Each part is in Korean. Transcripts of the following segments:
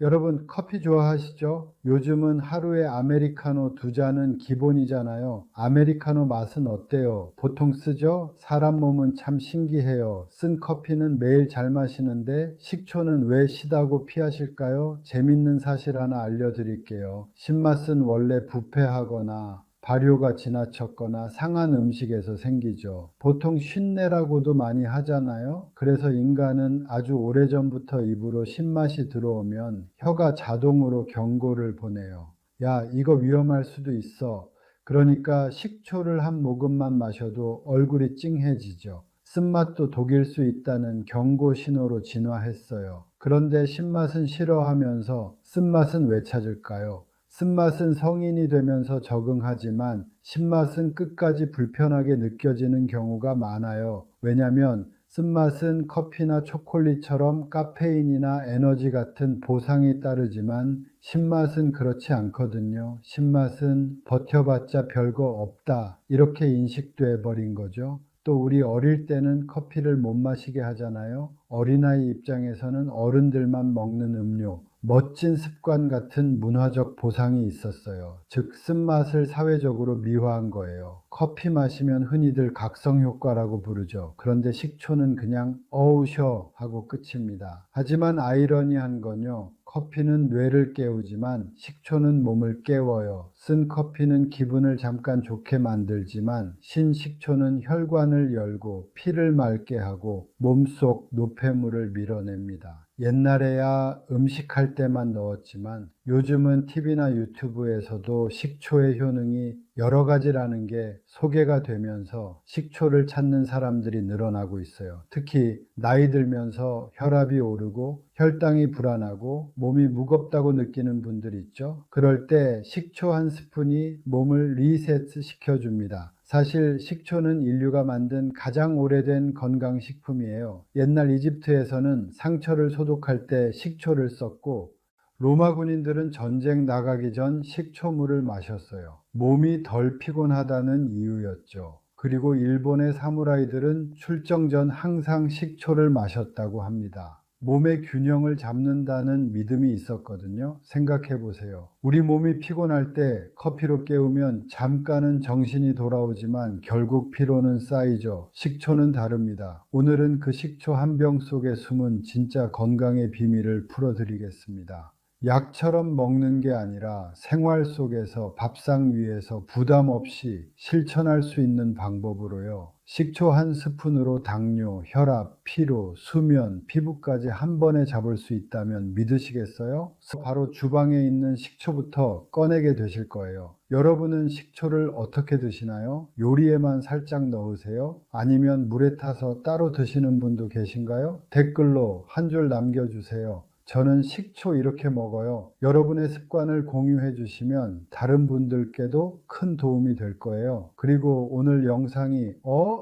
여러분 커피 좋아하시죠? 요즘은 하루에 아메리카노 2잔은 기본이잖아요. 아메리카노 맛은 어때요? 보통 쓰죠? 사람 몸은 참 신기해요. 쓴 커피는 매일 잘 마시는데 식초는 왜 시다고 피하실까요? 재밌는 사실 하나 알려드릴게요. 신맛은 원래 부패하거나 발효가 지나쳤거나 상한 음식에서 생기죠. 보통 쉰내라고도 많이 하잖아요. 그래서 인간은 아주 오래전부터 입으로 신맛이 들어오면 혀가 자동으로 경고를 보내요. 야, 이거 위험할 수도 있어. 그러니까 식초를 한 모금만 마셔도 얼굴이 찡해지죠. 쓴맛도 독일 수 있다는 경고 신호로 진화했어요. 그런데 신맛은 싫어하면서 쓴맛은 왜 찾을까요? 쓴맛은 성인이 되면서 적응하지만 신맛은 끝까지 불편하게 느껴지는 경우가 많아요. 왜냐하면 쓴맛은 커피나 초콜릿처럼 카페인이나 에너지 같은 보상이 따르지만 신맛은 그렇지 않거든요. 신맛은 버텨봤자 별거 없다. 이렇게 인식돼 버린 거죠. 또 우리 어릴 때는 커피를 못 마시게 하잖아요. 어린아이 입장에서는 어른들만 먹는 음료, 멋진 습관 같은 문화적 보상이 있었어요. 즉, 쓴맛을 사회적으로 미화한 거예요. 커피 마시면 흔히들 각성 효과라고 부르죠. 그런데 식초는 그냥 어우 셔 하고 끝입니다. 하지만 아이러니한 건요. 커피는 뇌를 깨우지만 식초는 몸을 깨워요. 쓴 커피는 기분을 잠깐 좋게 만들지만 신식초는 혈관을 열고 피를 맑게 하고 몸속 노폐물을 밀어냅니다. 옛날에야 음식할 때만 넣었지만 요즘은 TV나 유튜브에서도 식초의 효능이 여러 가지라는 게 소개가 되면서 식초를 찾는 사람들이 늘어나고 있어요. 특히 나이 들면서 혈압이 오르고 혈당이 불안하고 몸이 무겁다고 느끼는 분들 있죠. 그럴 때 식초 한 스푼이 몸을 리셋 시켜줍니다. 사실 식초는 인류가 만든 가장 오래된 건강식품이에요. 옛날 이집트에서는 상처를 소독할 때 식초를 썼고 로마 군인들은 전쟁 나가기 전 식초물을 마셨어요. 몸이 덜 피곤하다는 이유였죠. 그리고 일본의 사무라이들은 출정 전 항상 식초를 마셨다고 합니다. 몸의 균형을 잡는다는 믿음이 있었거든요. 생각해 보세요. 우리 몸이 피곤할 때 커피로 깨우면 잠깐은 정신이 돌아오지만 결국 피로는 쌓이죠. 식초는 다릅니다. 오늘은 그 식초 한 병 속에 숨은 진짜 건강의 비밀을 풀어드리겠습니다. 약처럼 먹는 게 아니라 생활 속에서 밥상 위에서 부담 없이 실천할 수 있는 방법으로요. 식초 한 스푼으로 당뇨, 혈압, 피로, 수면, 피부까지 한 번에 잡을 수 있다면 믿으시겠어요? 바로 주방에 있는 식초부터 꺼내게 되실 거예요. 여러분은 식초를 어떻게 드시나요? 요리에만 살짝 넣으세요? 아니면 물에 타서 따로 드시는 분도 계신가요? 댓글로 한 줄 남겨주세요. 저는 식초 이렇게 먹어요. 여러분의 습관을 공유해 주시면 다른 분들께도 큰 도움이 될 거예요. 그리고 오늘 영상이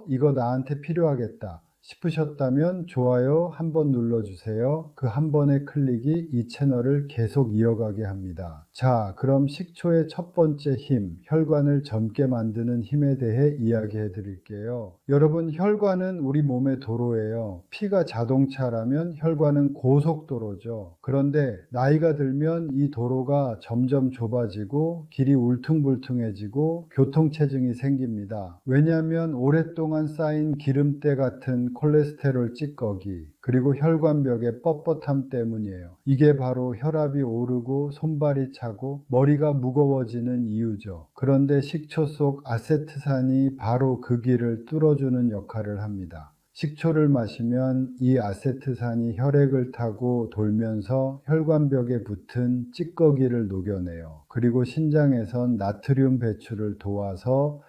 이거 나한테 필요하겠다 싶으셨다면 좋아요 한번 눌러주세요. 그 한 번의 클릭이 이 채널을 계속 이어가게 합니다. 자, 그럼 식초의 첫 번째 힘, 혈관을 젊게 만드는 힘에 대해 이야기해 드릴게요. 여러분, 혈관은 우리 몸의 도로예요. 피가 자동차라면 혈관은 고속도로죠. 그런데 나이가 들면 이 도로가 점점 좁아지고 길이 울퉁불퉁해지고 교통체증이 생깁니다. 왜냐하면 오랫동안 쌓인 기름때 같은 콜레스테롤 찌꺼기, 그리고 혈관벽의 뻣뻣함 때문이에요. 이게 바로 혈압이 오르고 손발이 차고 머리가 무거워지는 이유죠. 그런데 식초 속 아세트산이 바로 그 길을 뚫어주는 역할을 합니다. 식초를 마시면 이 아세트산이 혈액을 타고 돌면서 혈관벽에 붙은 찌꺼기를 녹여내요. 그리고 신장에선 나트륨 배출을 도와서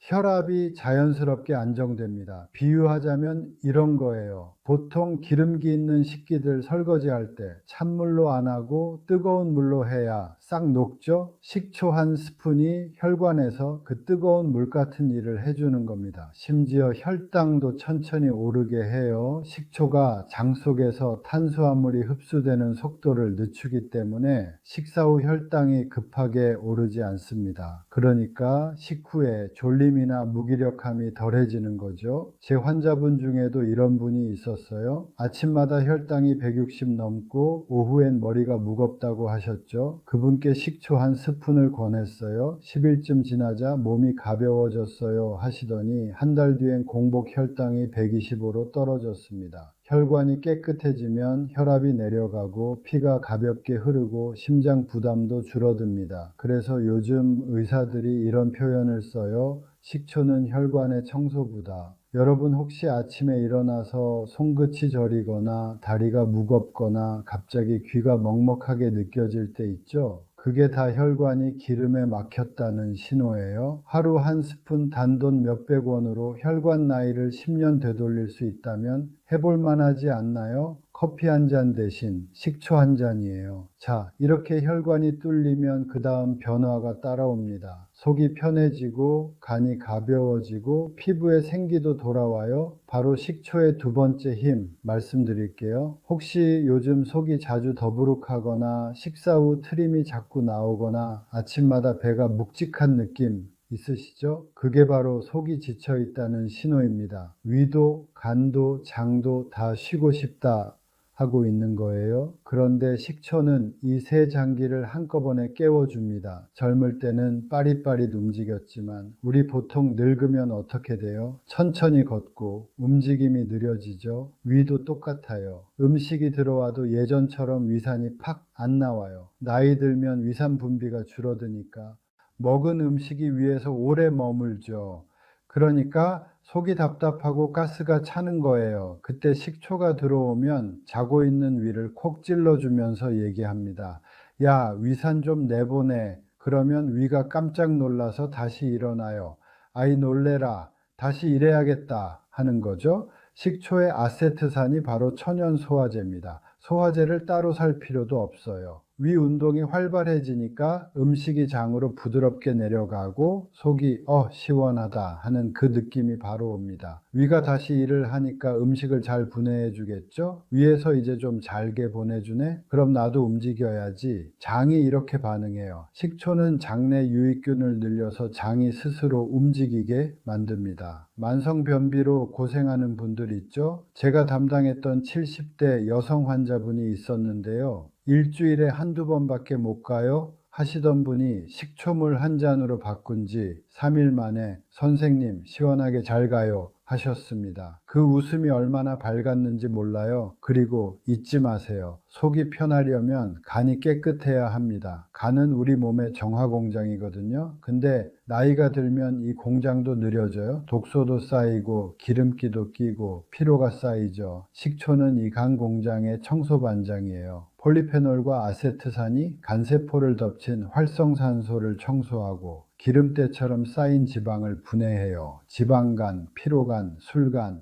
혈압이 자연스럽게 안정됩니다. 비유하자면 이런 거예요. 보통 기름기 있는 식기들 설거지할 때 찬물로 안 하고 뜨거운 물로 해야 싹 녹죠? 식초 한 스푼이 혈관에서 그 뜨거운 물 같은 일을 해주는 겁니다. 심지어 혈당도 천천히 오르게 해요. 식초가 장 속에서 탄수화물이 흡수되는 속도를 늦추기 때문에 식사 후 혈당이 급하게 오르지 않습니다. 그러니까 식후에 졸림이나 무기력함이 덜해지는 거죠. 제 환자분 중에도 이런 분이 있었어요. 있었어요? 아침마다 혈당이 160 넘고 오후엔 머리가 무겁다고 하셨죠? 그분께 식초 한 스푼을 권했어요. 10일쯤 지나자 몸이 가벼워졌어요 하시더니 한 달 뒤엔 공복 혈당이 125로 떨어졌습니다. 혈관이 깨끗해지면 혈압이 내려가고 피가 가볍게 흐르고 심장 부담도 줄어듭니다. 그래서 요즘 의사들이 이런 표현을 써요. 식초는 혈관의 청소부다. 여러분 혹시 아침에 일어나서 손끝이 저리거나 다리가 무겁거나 갑자기 귀가 먹먹하게 느껴질 때 있죠? 그게 다 혈관이 기름에 막혔다는 신호예요. 하루 한 스푼 단돈 몇백 원으로 혈관 나이를 10년 되돌릴 수 있다면 해볼 만하지 않나요? 커피 한 잔 대신 식초 한 잔이에요. 자, 이렇게 혈관이 뚫리면 그 다음 변화가 따라옵니다. 속이 편해지고 간이 가벼워지고 피부에 생기도 돌아와요. 바로 식초의 두 번째 힘 말씀드릴게요. 혹시 요즘 속이 자주 더부룩하거나 식사 후 트림이 자꾸 나오거나 아침마다 배가 묵직한 느낌 있으시죠? 그게 바로 속이 지쳐 있다는 신호입니다. 위도, 간도, 장도 다 쉬고 싶다 하고 있는 거예요. 그런데 식초는 이 세 장기를 한꺼번에 깨워줍니다. 젊을 때는 빠릿빠릿 움직였지만 우리 보통 늙으면 어떻게 돼요? 천천히 걷고 움직임이 느려지죠. 위도 똑같아요. 음식이 들어와도 예전처럼 위산이 팍 안 나와요. 나이 들면 위산 분비가 줄어드니까 먹은 음식이 위에서 오래 머물죠. 그러니까 속이 답답하고 가스가 차는 거예요. 그때 식초가 들어오면 자고 있는 위를 콕 찔러주면서 얘기합니다. 야, 위산 좀 내보내. 그러면 위가 깜짝 놀라서 다시 일어나요. 아이 놀래라. 다시 일해야겠다 하는 거죠. 식초의 아세트산이 바로 천연 소화제입니다. 소화제를 따로 살 필요도 없어요. 위 운동이 활발해지니까 음식이 장으로 부드럽게 내려가고 속이 시원하다 하는 그 느낌이 바로 옵니다. 위가 다시 일을 하니까 음식을 잘 분해해 주겠죠? 위에서 이제 좀 잘게 보내주네? 그럼 나도 움직여야지. 장이 이렇게 반응해요. 식초는 장내 유익균을 늘려서 장이 스스로 움직이게 만듭니다. 만성변비로 고생하는 분들 있죠? 제가 담당했던 70대 여성 환자분이 있었는데요. 일주일에 한두 번밖에 못 가요? 하시던 분이 식초물 한 잔으로 바꾼 지 3일 만에 선생님 시원하게 잘 가요 하셨습니다. 그 웃음이 얼마나 밝았는지 몰라요. 그리고 잊지 마세요. 속이 편하려면 간이 깨끗해야 합니다. 간은 우리 몸의 정화 공장이거든요. 근데 나이가 들면 이 공장도 느려져요. 독소도 쌓이고 기름기도 끼고 피로가 쌓이죠. 식초는 이 간 공장의 청소 반장이에요. 폴리페놀과 아세트산이 간세포를 덮친 활성산소를 청소하고 기름때처럼 쌓인 지방을 분해해요. 지방간, 피로간, 술간,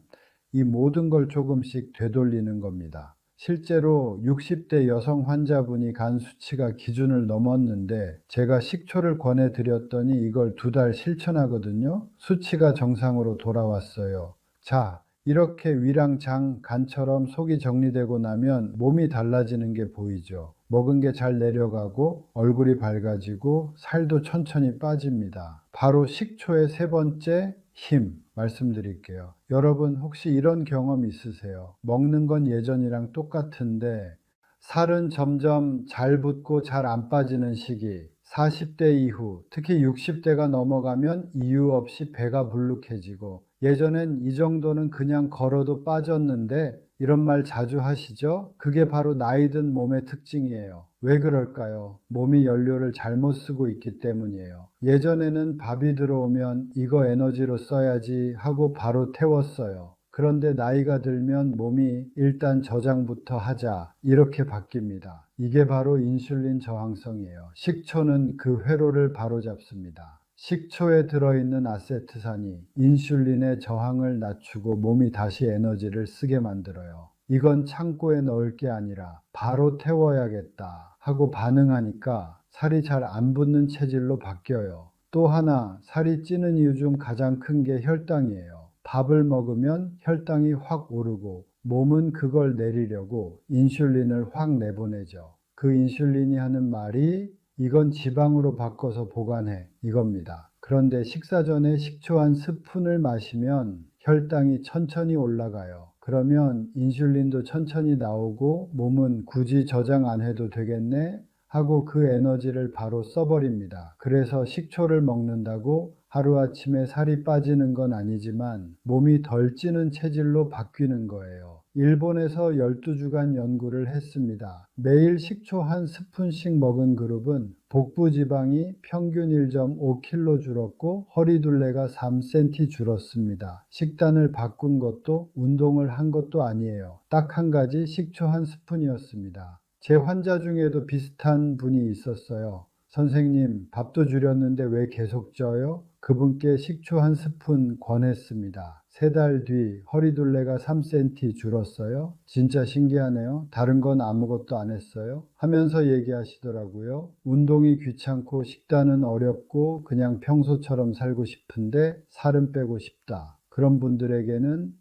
이 모든 걸 조금씩 되돌리는 겁니다. 실제로 60대 여성 환자분이 간 수치가 기준을 넘었는데 제가 식초를 권해드렸더니 이걸 2달 실천하거든요. 수치가 정상으로 돌아왔어요. 자, 이렇게 위랑 장, 간처럼 속이 정리되고 나면 몸이 달라지는 게 보이죠. 먹은 게 잘 내려가고 얼굴이 밝아지고 살도 천천히 빠집니다. 바로 식초의 세 번째 힘 말씀드릴게요. 여러분 혹시 이런 경험 있으세요? 먹는 건 예전이랑 똑같은데 살은 점점 잘 붙고 잘 안 빠지는 시기, 40대 이후, 특히 60대가 넘어가면 이유 없이 배가 불룩해지고 예전엔 이 정도는 그냥 걸어도 빠졌는데 이런 말 자주 하시죠? 그게 바로 나이 든 몸의 특징이에요. 왜 그럴까요? 몸이 연료를 잘못 쓰고 있기 때문이에요. 예전에는 밥이 들어오면 이거 에너지로 써야지 하고 바로 태웠어요. 그런데 나이가 들면 몸이 일단 저장부터 하자 이렇게 바뀝니다. 이게 바로 인슐린 저항성이에요. 식초는 그 회로를 바로잡습니다. 식초에 들어있는 아세트산이 인슐린의 저항을 낮추고 몸이 다시 에너지를 쓰게 만들어요. 이건 창고에 넣을 게 아니라 바로 태워야겠다 하고 반응하니까 살이 잘 안 붙는 체질로 바뀌어요. 또 하나 살이 찌는 이유 중 가장 큰 게 혈당이에요. 밥을 먹으면 혈당이 확 오르고 몸은 그걸 내리려고 인슐린을 확 내보내죠. 그 인슐린이 하는 말이 이건 지방으로 바꿔서 보관해 이겁니다. 그런데 식사 전에 식초 한 스푼을 마시면 혈당이 천천히 올라가요. 그러면 인슐린도 천천히 나오고 몸은 굳이 저장 안 해도 되겠네 하고 그 에너지를 바로 써버립니다. 그래서 식초를 먹는다고 하루아침에 살이 빠지는 건 아니지만 몸이 덜 찌는 체질로 바뀌는 거예요. 일본에서 12주간 연구를 했습니다. 매일 식초 한 스푼씩 먹은 그룹은 복부 지방이 평균 1.5kg 줄었고 허리둘레가 3cm 줄었습니다. 식단을 바꾼 것도 운동을 한 것도 아니에요. 딱 한 가지 식초 한 스푼이었습니다. 제 환자 중에도 비슷한 분이 있었어요. 선생님, 밥도 줄였는데 왜 계속 쪄요? 그분께 식초 한 스푼 권했습니다. 3달 뒤 허리둘레가 3cm 줄었어요. 진짜 신기하네요. 다른 건 아무것도 안 했어요. 하면서 얘기하시더라고요. 운동이 귀찮고 식단은 어렵고 그냥 평소처럼 살고 싶은데 살은 빼고 싶다. 그런 분들에게는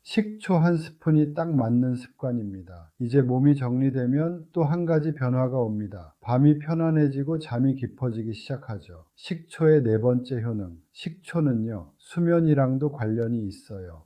식초 한 스푼이 딱 맞는 습관입니다. 이제 몸이 정리되면 또 한 가지 변화가 옵니다. 밤이 편안해지고 잠이 깊어지기 시작하죠. 식초의 네 번째 효능. 식초는요, 수면이랑도 관련이 있어요.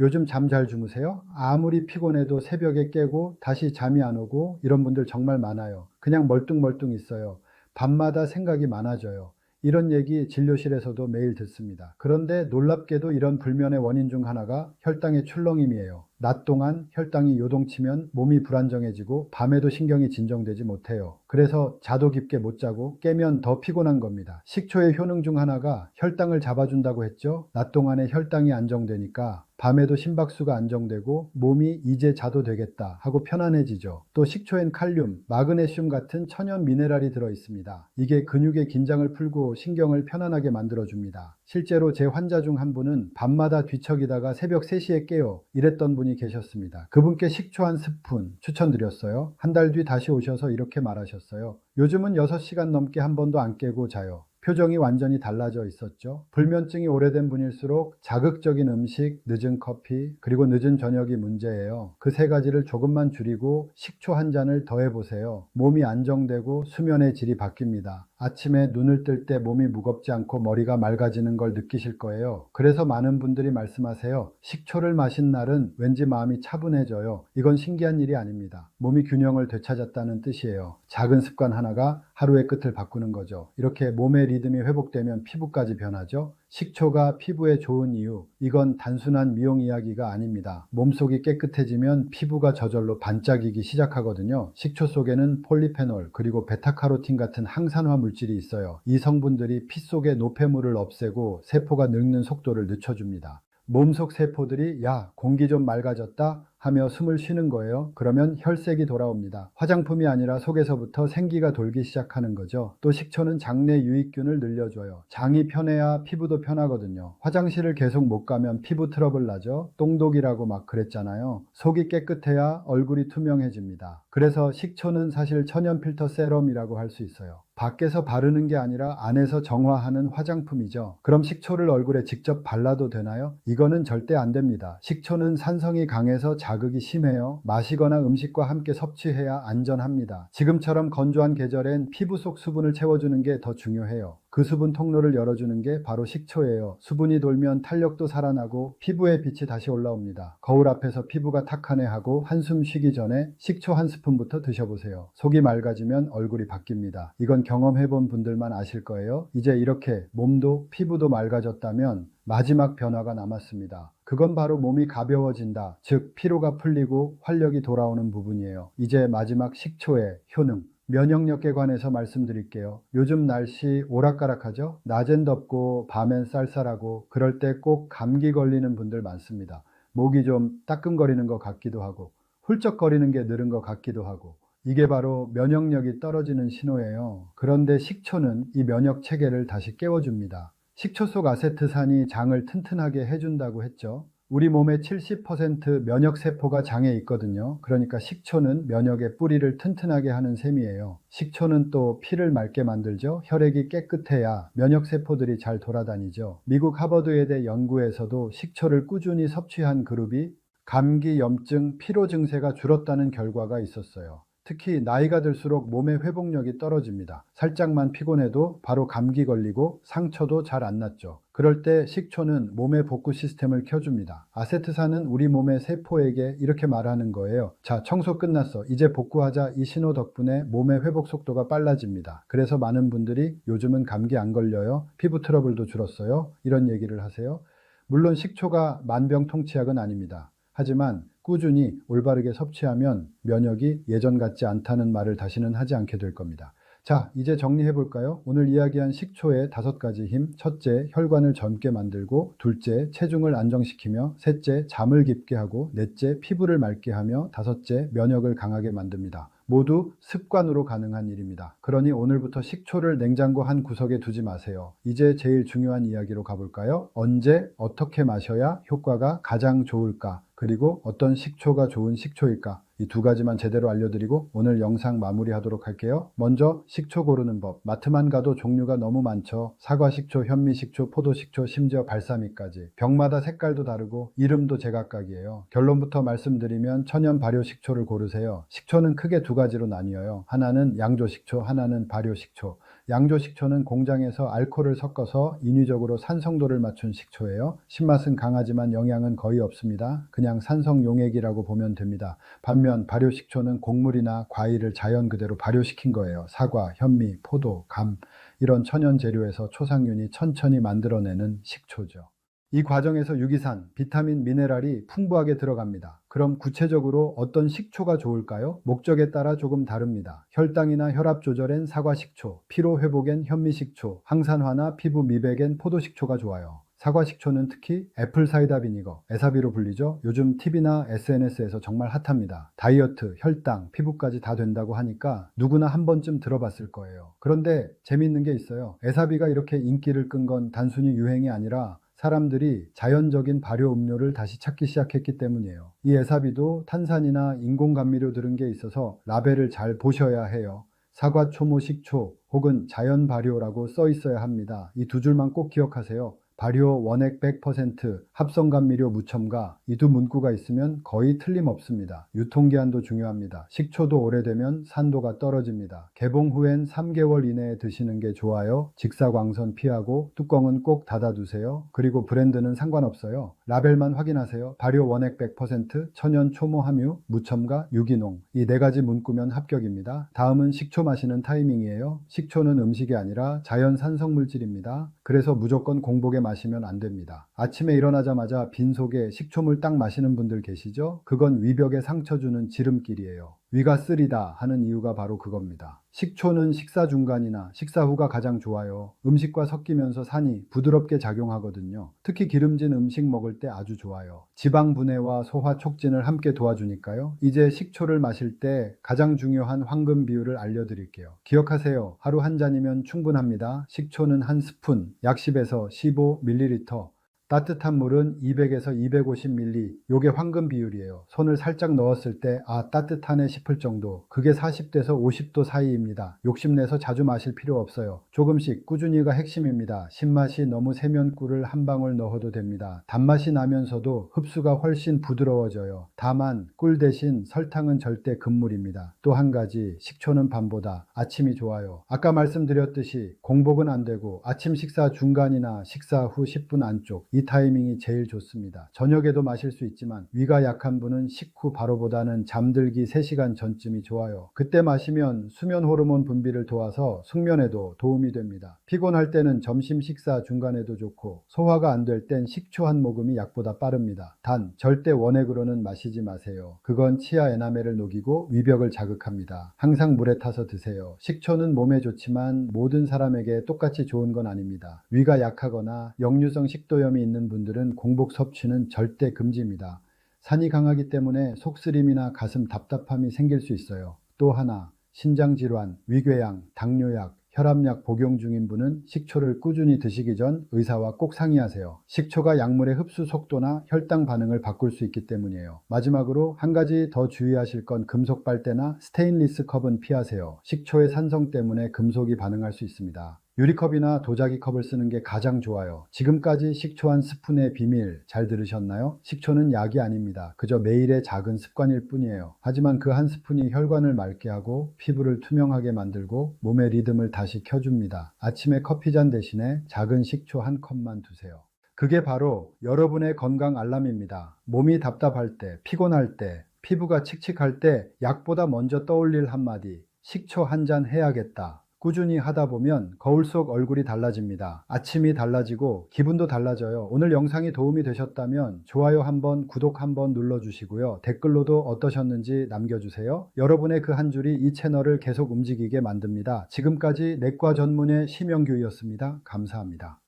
요즘 잠 잘 주무세요? 아무리 피곤해도 새벽에 깨고 다시 잠이 안 오고 이런 분들 정말 많아요. 그냥 멀뚱멀뚱 있어요. 밤마다 생각이 많아져요. 이런 얘기 진료실에서도 매일 듣습니다. 그런데 놀랍게도 이런 불면의 원인 중 하나가 혈당의 출렁임이에요. 낮 동안 혈당이 요동치면 몸이 불안정해지고 밤에도 신경이 진정되지 못해요. 그래서 자도 깊게 못 자고 깨면 더 피곤한 겁니다. 식초의 효능 중 하나가 혈당을 잡아준다고 했죠. 낮 동안에 혈당이 안정되니까 밤에도 심박수가 안정되고 몸이 이제 자도 되겠다 하고 편안해지죠. 또 식초엔 칼륨, 마그네슘 같은 천연 미네랄이 들어 있습니다. 이게 근육의 긴장을 풀고 신경을 편안하게 만들어줍니다. 실제로 제 환자 중 한 분은 밤마다 뒤척이다가 새벽 3시에 깨요. 이랬던 분이 계셨습니다. 그분께 식초 한 스푼 추천드렸어요. 한 달 뒤 다시 오셔서 이렇게 말하셨어요. 요즘은 6시간 넘게 한 번도 안 깨고 자요. 표정이 완전히 달라져 있었죠. 불면증이 오래된 분일수록 자극적인 음식, 늦은 커피, 그리고 늦은 저녁이 문제예요. 그 3가지를 조금만 줄이고 식초 한 잔을 더해보세요. 몸이 안정되고 수면의 질이 바뀝니다. 아침에 눈을 뜰 때 몸이 무겁지 않고 머리가 맑아지는 걸 느끼실 거예요. 그래서 많은 분들이 말씀하세요. 식초를 마신 날은 왠지 마음이 차분해져요. 이건 신기한 일이 아닙니다. 몸이 균형을 되찾았다는 뜻이에요. 작은 습관 하나가 하루의 끝을 바꾸는 거죠. 이렇게 몸의 리듬이 회복되면 피부까지 변하죠. 식초가 피부에 좋은 이유, 이건 단순한 미용 이야기가 아닙니다. 몸속이 깨끗해지면 피부가 저절로 반짝이기 시작하거든요. 식초 속에는 폴리페놀 그리고 베타카로틴 같은 항산화 물질이 있어요. 이 성분들이 피 속의 노폐물을 없애고 세포가 늙는 속도를 늦춰줍니다. 몸속 세포들이 야, 공기 좀 맑아졌다 하며 숨을 쉬는 거예요. 그러면 혈색이 돌아옵니다. 화장품이 아니라 속에서부터 생기가 돌기 시작하는 거죠. 또 식초는 장내 유익균을 늘려줘요. 장이 편해야 피부도 편하거든요. 화장실을 계속 못 가면 피부 트러블 나죠. 똥독이라고 막 그랬잖아요. 속이 깨끗해야 얼굴이 투명해집니다. 그래서 식초는 사실 천연 필터 세럼이라고 할 수 있어요. 밖에서 바르는 게 아니라 안에서 정화하는 화장품이죠. 그럼 식초를 얼굴에 직접 발라도 되나요? 이거는 절대 안 됩니다. 식초는 산성이 강해서 자극이 심해요. 마시거나 음식과 함께 섭취해야 안전합니다. 지금처럼 건조한 계절엔 피부 속 수분을 채워주는 게 더 중요해요. 그 수분 통로를 열어주는 게 바로 식초예요. 수분이 돌면 탄력도 살아나고 피부에 빛이 다시 올라옵니다. 거울 앞에서 피부가 탁하네하고 한숨 쉬기 전에 식초 한 스푼부터 드셔보세요. 속이 맑아지면 얼굴이 바뀝니다. 이건 경험해본 분들만 아실 거예요. 이제 이렇게 몸도 피부도 맑아졌다면 마지막 변화가 남았습니다. 그건 바로 몸이 가벼워진다. 즉 피로가 풀리고 활력이 돌아오는 부분이에요. 이제 마지막 식초의 효능. 면역력에 관해서 말씀드릴게요. 요즘 날씨 오락가락하죠? 낮엔 덥고 밤엔 쌀쌀하고 그럴 때 꼭 감기 걸리는 분들 많습니다. 목이 좀 따끔거리는 것 같기도 하고 훌쩍거리는 게 늘은 것 같기도 하고 이게 바로 면역력이 떨어지는 신호예요. 그런데 식초는 이 면역 체계를 다시 깨워줍니다. 식초 속 아세트산이 장을 튼튼하게 해준다고 했죠. 우리 몸의 70% 면역세포가 장에 있거든요. 그러니까 식초는 면역의 뿌리를 튼튼하게 하는 셈이에요. 식초는 또 피를 맑게 만들죠. 혈액이 깨끗해야 면역세포들이 잘 돌아다니죠. 미국 하버드의대 연구에서도 식초를 꾸준히 섭취한 그룹이 감기, 염증, 피로 증세가 줄었다는 결과가 있었어요. 특히 나이가 들수록 몸의 회복력이 떨어집니다. 살짝만 피곤해도 바로 감기 걸리고 상처도 잘 안 낫죠. 그럴 때 식초는 몸의 복구 시스템을 켜줍니다. 아세트산은 우리 몸의 세포에게 이렇게 말하는 거예요. 자, 청소 끝났어. 이제 복구하자. 이 신호 덕분에 몸의 회복 속도가 빨라집니다. 그래서 많은 분들이 요즘은 감기 안 걸려요. 피부 트러블도 줄었어요. 이런 얘기를 하세요. 물론 식초가 만병통치약은 아닙니다. 하지만 꾸준히 올바르게 섭취하면 면역이 예전 같지 않다는 말을 다시는 하지 않게 될 겁니다. 자, 이제 정리해 볼까요? 오늘 이야기한 식초의 5가지 힘. 첫째, 혈관을 젊게 만들고, 둘째, 체중을 안정시키며, 셋째, 잠을 깊게 하고, 넷째, 피부를 맑게 하며, 다섯째, 면역을 강하게 만듭니다. 모두 습관으로 가능한 일입니다. 그러니 오늘부터 식초를 냉장고 한 구석에 두지 마세요. 이제 제일 중요한 이야기로 가볼까요? 언제, 어떻게 마셔야 효과가 가장 좋을까? 그리고 어떤 식초가 좋은 식초일까? 이 2가지만 제대로 알려드리고 오늘 영상 마무리하도록 할게요. 먼저 식초 고르는 법. 마트만 가도 종류가 너무 많죠. 사과식초, 현미식초, 포도식초, 심지어 발사믹까지. 병마다 색깔도 다르고 이름도 제각각이에요. 결론부터 말씀드리면 천연 발효식초를 고르세요. 식초는 크게 2가지로 나뉘어요. 하나는 양조식초, 하나는 발효식초. 양조식초는 공장에서 알코올을 섞어서 인위적으로 산성도를 맞춘 식초예요. 신맛은 강하지만 영양은 거의 없습니다. 그냥 산성 용액이라고 보면 됩니다. 반면 발효식초는 곡물이나 과일을 자연 그대로 발효시킨 거예요. 사과, 현미, 포도, 감 이런 천연 재료에서 초상균이 천천히 만들어내는 식초죠. 이 과정에서 유기산, 비타민, 미네랄이 풍부하게 들어갑니다. 그럼 구체적으로 어떤 식초가 좋을까요? 목적에 따라 조금 다릅니다. 혈당이나 혈압 조절엔 사과식초, 피로 회복엔 현미식초, 항산화나 피부 미백엔 포도식초가 좋아요. 사과식초는 특히 애플사이다 비니거, 에사비로 불리죠. 요즘 TV나 SNS에서 정말 핫합니다. 다이어트, 혈당, 피부까지 다 된다고 하니까 누구나 한 번쯤 들어봤을 거예요. 그런데 재미있는 게 있어요. 에사비가 이렇게 인기를 끈 건 단순히 유행이 아니라 사람들이 자연적인 발효 음료를 다시 찾기 시작했기 때문이에요. 이 에사비도 탄산이나 인공 감미료 들은 게 있어서 라벨을 잘 보셔야 해요. 사과, 초모, 식초 혹은 자연 발효라고 써 있어야 합니다. 이 2줄만 꼭 기억하세요. 발효, 원액 100%, 합성감미료 무첨가 이 2 문구가 있으면 거의 틀림없습니다. 유통기한도 중요합니다. 식초도 오래되면 산도가 떨어집니다. 개봉 후엔 3개월 이내에 드시는 게 좋아요. 직사광선 피하고 뚜껑은 꼭 닫아두세요. 그리고 브랜드는 상관없어요. 라벨만 확인하세요. 발효 원액 100%, 천연 초모 함유, 무첨가, 유기농 이 4가지 문구면 합격입니다. 다음은 식초 마시는 타이밍이에요. 식초는 음식이 아니라 자연 산성물질입니다. 그래서 무조건 공복에 마시면 안 됩니다. 아침에 일어나자마자 빈속에 식초물 딱 마시는 분들 계시죠? 그건 위벽에 상처 주는 지름길이에요. 위가 쓰리다 하는 이유가 바로 그겁니다. 식초는 식사 중간이나 식사 후가 가장 좋아요. 음식과 섞이면서 산이 부드럽게 작용하거든요. 특히 기름진 음식 먹을 때 아주 좋아요. 지방 분해와 소화 촉진을 함께 도와주니까요. 이제 식초를 마실 때 가장 중요한 황금 비율을 알려드릴게요. 기억하세요. 하루 한 잔이면 충분합니다. 식초는 한 스푼, 약 10에서 15ml. 따뜻한 물은 200에서 250ml. 요게 황금 비율이에요. 손을 살짝 넣었을 때 따뜻하네 싶을 정도. 그게 40도에서 50도 사이입니다. 욕심내서 자주 마실 필요 없어요. 조금씩 꾸준히가 핵심입니다. 신맛이 너무 세면 꿀을 한 방울 넣어도 됩니다. 단맛이 나면서도 흡수가 훨씬 부드러워져요. 다만 꿀 대신 설탕은 절대 금물입니다. 또 한 가지, 식초는 밤보다 아침이 좋아요. 아까 말씀드렸듯이 공복은 안 되고 아침 식사 중간이나 식사 후 10분 안쪽 이 타이밍이 제일 좋습니다. 저녁에도 마실 수 있지만 위가 약한 분은 식후 바로보다는 잠들기 3시간 전쯤이 좋아요. 그때 마시면 수면 호르몬 분비를 도와서 숙면에도 도움이 됩니다. 피곤할 때는 점심 식사 중간에도 좋고 소화가 안 될 땐 식초 한 모금이 약보다 빠릅니다. 단 절대 원액으로는 마시지 마세요. 그건 치아 에나멜을 녹이고 위벽을 자극합니다. 항상 물에 타서 드세요. 식초는 몸에 좋지만 모든 사람에게 똑같이 좋은 건 아닙니다. 위가 약하거나 역류성 식도염이 있는 분들은 공복 섭취는 절대 금지입니다. 산이 강하기 때문에 속쓰림이나 가슴 답답함이 생길 수 있어요. 또 하나, 신장질환, 위궤양, 당뇨약, 혈압약 복용 중인 분은 식초를 꾸준히 드시기 전 의사와 꼭 상의하세요. 식초가 약물의 흡수 속도나 혈당 반응을 바꿀 수 있기 때문이에요. 마지막으로 한 가지 더 주의하실 건 금속 빨대나 스테인리스 컵은 피하세요. 식초의 산성 때문에 금속이 반응할 수 있습니다. 유리컵이나 도자기 컵을 쓰는 게 가장 좋아요. 지금까지 식초 한 스푼의 비밀 잘 들으셨나요? 식초는 약이 아닙니다. 그저 매일의 작은 습관일 뿐이에요. 하지만 그 한 스푼이 혈관을 맑게 하고 피부를 투명하게 만들고 몸의 리듬을 다시 켜줍니다. 아침에 커피잔 대신에 작은 식초 한 컵만 두세요. 그게 바로 여러분의 건강 알람입니다. 몸이 답답할 때, 피곤할 때, 피부가 칙칙할 때 약보다 먼저 떠올릴 한마디, 식초 한 잔 해야겠다. 꾸준히 하다 보면 거울 속 얼굴이 달라집니다. 아침이 달라지고 기분도 달라져요. 오늘 영상이 도움이 되셨다면 좋아요 한번, 구독 한번 눌러주시고요. 댓글로도 어떠셨는지 남겨주세요. 여러분의 그 한 줄이 이 채널을 계속 움직이게 만듭니다. 지금까지 내과 전문의 심영규였습니다. 감사합니다.